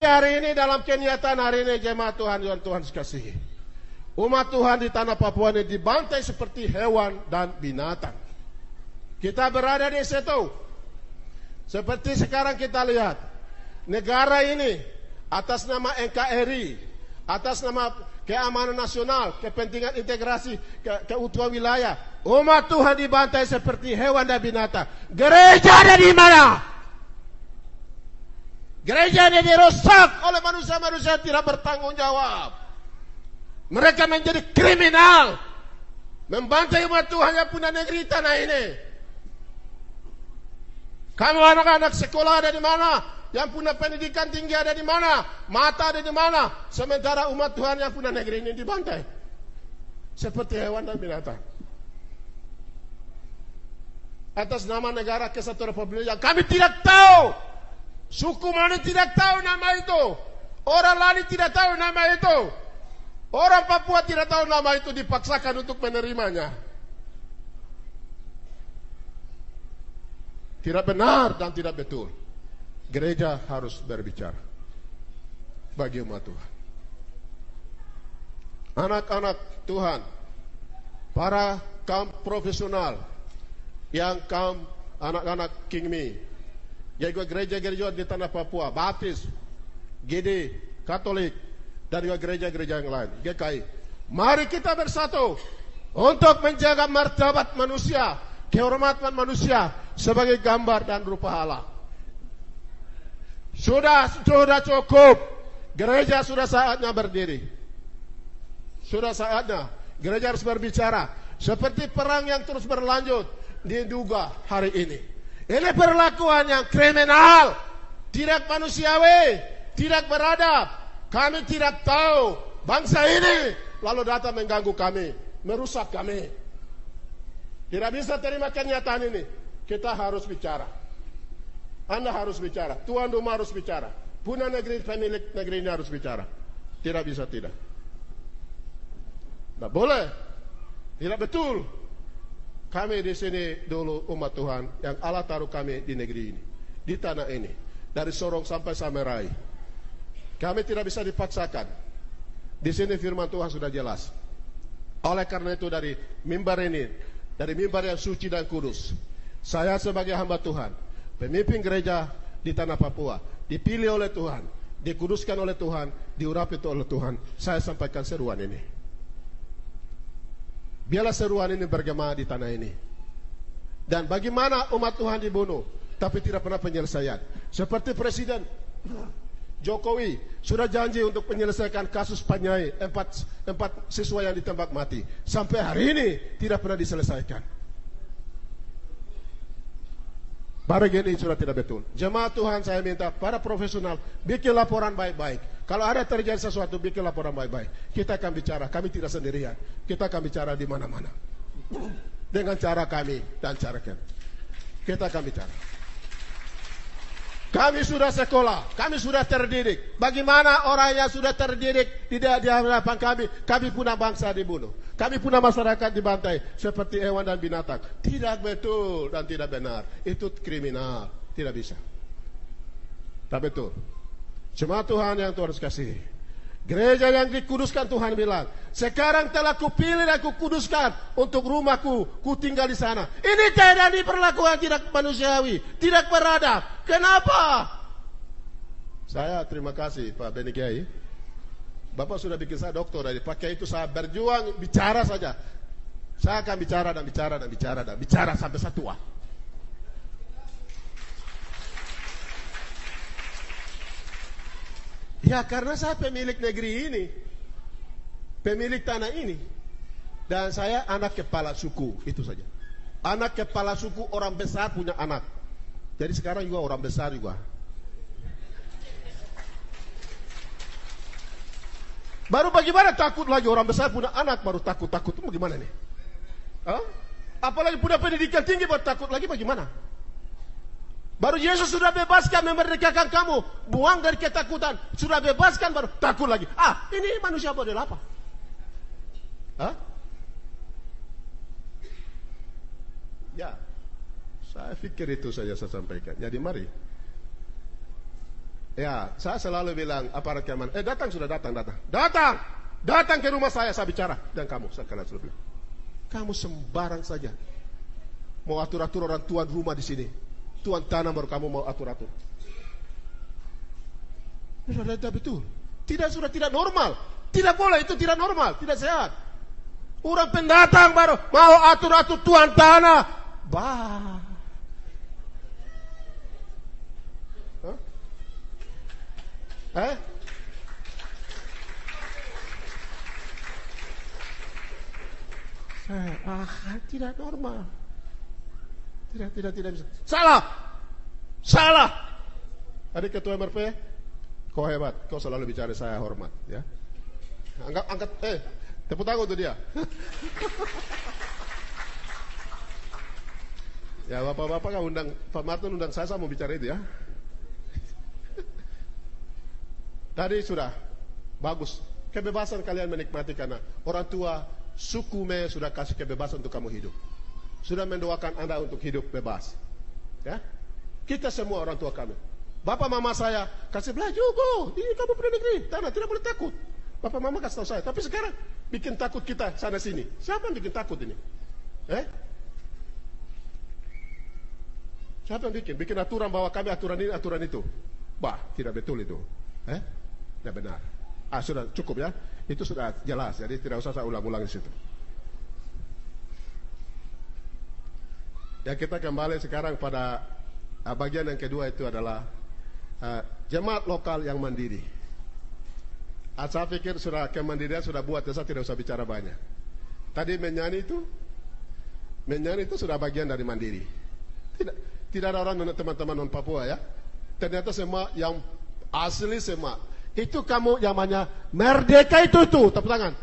Hari ini dalam kenyataan hari ini jemaat Tuhan yang Tuhan kasihi, umat Tuhan di tanah Papua ini dibantai seperti hewan dan binatang. Kita berada di situ. Seperti sekarang kita lihat, negara ini atas nama NKRI, atas nama keamanan nasional, kepentingan integrasi, keutuhan wilayah, umat Tuhan dibantai seperti hewan dan binatang. Gereja ada di mana? Gereja ini dirusak oleh manusia-manusia yang tidak bertanggung jawab. Mereka menjadi kriminal, membantai umat Tuhan yang punya negeri tanah ini. Kamu anak-anak sekolah ada di mana? Yang punya pendidikan tinggi ada di mana? Mata ada di mana? Sementara umat Tuhan yang punya negeri ini dibantai seperti hewan dan binatang. Atas nama negara kesatuan Republik yang kami tidak tahu. Suku mana tidak tahu nama itu. Orang lain tidak tahu nama itu. Orang Papua tidak tahu nama itu, dipaksakan untuk menerimanya. Tidak benar dan tidak betul. Gereja harus berbicara bagi umat Tuhan. Anak-anak Tuhan, para kaum profesional, yang kaum anak-anak King Mi, yaitu gereja-gereja di tanah Papua, Baptis, GD, Katolik, dan juga gereja-gereja yang lain, GKI. Mari kita bersatu untuk menjaga martabat manusia, kehormatan manusia sebagai gambar dan rupa Allah. Sudah cukup. Gereja sudah saatnya berdiri. Sudah saatnya gereja harus berbicara. Seperti perang yang terus berlanjut diduga hari ini. Ini perlakuan yang kriminal, tidak manusiawi, tidak beradab. Kami tidak tahu bangsa ini, lalu datang mengganggu kami, merusak kami. Tidak bisa terima kenyataan ini. Kita harus bicara. Anda harus bicara, tuan rumah harus bicara, punya negeri, pemilik negeri ini harus bicara. Tidak bisa tidak. Tidak boleh, tidak betul. Kami di sini dulu umat Tuhan yang Allah taruh kami di negeri ini, di tanah ini, dari Sorong sampai Samerai. Kami tidak bisa dipaksakan. Di sini firman Tuhan sudah jelas. Oleh karena itu dari mimbar ini, dari mimbar yang suci dan kudus, saya sebagai hamba Tuhan, pemimpin gereja di tanah Papua, dipilih oleh Tuhan, dikuduskan oleh Tuhan, diurapi oleh Tuhan, saya sampaikan seruan ini. Biarlah seruan ini bergema di tanah ini. Dan bagaimana umat Tuhan dibunuh, tapi tidak pernah penyelesaian. Seperti Presiden Jokowi sudah janji untuk menyelesaikan kasus Panyai, empat siswa yang ditembak mati. Sampai hari ini tidak pernah diselesaikan. Barang ini sudah tidak betul. Jemaat Tuhan, saya minta para profesional bikin laporan baik-baik. Kalau ada terjadi sesuatu, bikin laporan baik-baik. Kita akan bicara, kami tidak sendirian. Kita akan bicara di mana-mana. Dengan cara kami dan cara kami. Kita akan bicara. Kami sudah sekolah, kami sudah terdidik. Bagaimana orang yang sudah terdidik di hadapan kami punya bangsa dibunuh. Kami punya masyarakat dibantai seperti hewan dan binatang. Tidak betul dan tidak benar. Itu kriminal. Tidak bisa. Tak betul. Jemaat Tuhan yang Tuhan kasih. Gereja yang dikuduskan Tuhan bilang, sekarang telah kupilih dan kukuduskan untuk rumahku, ku tinggal di sana. Ini tidak diperlakukan tidak manusiawi, tidak beradab. Kenapa? Saya terima kasih Pak Beni Kiai. Bapak sudah bikin saya doktor, dari pakai itu saya berjuang, bicara saja. Saya akan bicara dan bicara dan bicara dan bicara sampai saya tua. Ya karena saya pemilik negeri ini, pemilik tanah ini, dan saya anak kepala suku, itu saja. Anak kepala suku, orang besar punya anak. Jadi sekarang juga orang besar juga. Baru bagaimana takut lagi orang besar punya anak baru takut itu bagaimana nih? Hah? Apalagi punya pendidikan tinggi baru takut lagi bagaimana? Baru Yesus sudah bebaskan, memerdekakan kamu, buang dari ketakutan, sudah bebaskan baru takut lagi. Ini manusia model apa? Hah? Ya, saya pikir itu saja saya sampaikan. Jadi mari Ya, saya selalu bilang aparat keamanan, datang sudah datang ke rumah saya bicara dan kamu, saya selalu bilang, kamu sembarang saja mau atur-atur orang tuan rumah di sini, tuan tanah baru kamu mau atur-atur. Sudah betul, sudah tidak normal, tidak boleh, itu tidak normal, tidak sehat. Orang pendatang baru mau atur-atur tuan tanah, bah. Tidak normal. Tidak bisa. Salah. Adik ketua MRP, kau hebat. Kau selalu bicara saya hormat, ya. Angkat, tepuk tangan untuk dia. Ya, bapak-bapak kan undang Pak Martin, undang saya mau bicara itu, ya. Tadi sudah bagus, kebebasan kalian menikmati karena orang tua suku Me sudah kasih kebebasan untuk kamu hidup, sudah mendoakan Anda untuk hidup bebas, ya. Kita semua orang tua kami, bapak mama saya kasih belajar, ini kamu pergi negeri, tanah tidak boleh takut. Bapak mama kasih tahu saya, tapi sekarang bikin takut kita sana sini. Siapa yang bikin takut ini? Siapa yang bikin aturan bahwa kami aturan ini aturan itu? Bah, tidak betul itu. Tidak benar. Sudah cukup, ya. Itu sudah jelas, jadi tidak usah saya ulang-ulang di situ. Ya, kita kembali sekarang pada bagian yang kedua, itu adalah jemaat lokal yang mandiri. Saya pikir sudah kemandirian sudah buat, ya, saya tidak usah bicara banyak. Tadi menyanyi itu sudah bagian dari mandiri. Tidak ada orang teman-teman non Papua, ya. Ternyata semua yang asli semua. Itu kamu namanya merdeka itu, tepuk tangan.